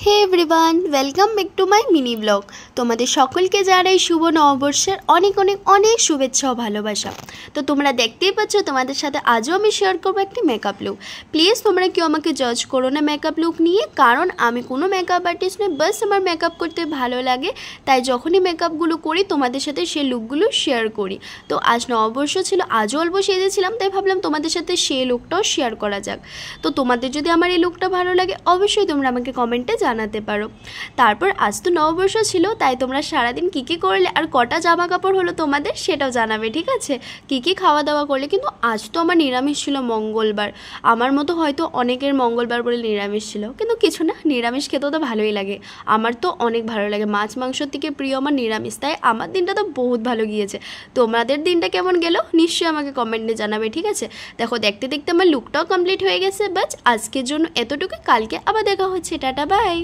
Hey everyone, welcome back to my mini blog. তোমাদের সকলকে জানাই শুভ নববর্ষের অনেক অনেক অনেক শুভেচ্ছা ও ভালোবাসা। তো তোমরা দেখতেই পাচ্ছ তোমাদের সাথে আজও আমি শেয়ার করবো একটি মেকআপ লুক। প্লিজ তোমরা কেউ আমাকে জাজ করো না মেকআপ লুক নিয়ে, কারণ আমি কোনো মেকআপ আর্টিস্ট নই, বাস আমার মেকআপ করতে ভালো লাগে, তাই যখনই মেকআপগুলো করি তোমাদের সাথে সেই লুকগুলো শেয়ার করি। তো আজ নববর্ষ ছিল, আজও অল্প সেজেছিলাম, তাই ভাবলাম তোমাদের সাথে সেই লুকটাও শেয়ার করা যাক। তো তোমাদের যদি আমার এই লুকটা ভালো লাগে অবশ্যই তোমরা আমাকে কমেন্টে জানাতে পারো। তারপর আজ তো নববর্ষ ছিল, তাই তোমরা সারাদিন কী কী করলে আর কটা জামা কাপড় হলো তোমাদের সেটাও জানাবে, ঠিক আছে? কী কী খাওয়া দাওয়া করলে। কিন্তু আজ তো আমার নিরামিষ ছিল, মঙ্গলবার। আমার মতো হয়তো অনেকের মঙ্গলবার বলে নিরামিষ ছিল, কিন্তু কিছু না, নিরামিষ খেতেও তো ভালোই লাগে। আমার তো অনেক ভালো লাগে, মাছ মাংসর থেকে প্রিয় আমার নিরামিষ, তাই আমার দিনটা তো বহুত ভালো গিয়েছে। তোমাদের দিনটা কেমন গেল নিশ্চয়ই আমাকে কমেন্টে জানাবে, ঠিক আছে? দেখো দেখতে দেখতে আমার লুকটাও কমপ্লিট হয়ে গেছে। বাস আজকের জন্য এতটুকু, কালকে আবার দেখা হচ্ছে, টাটা বাই।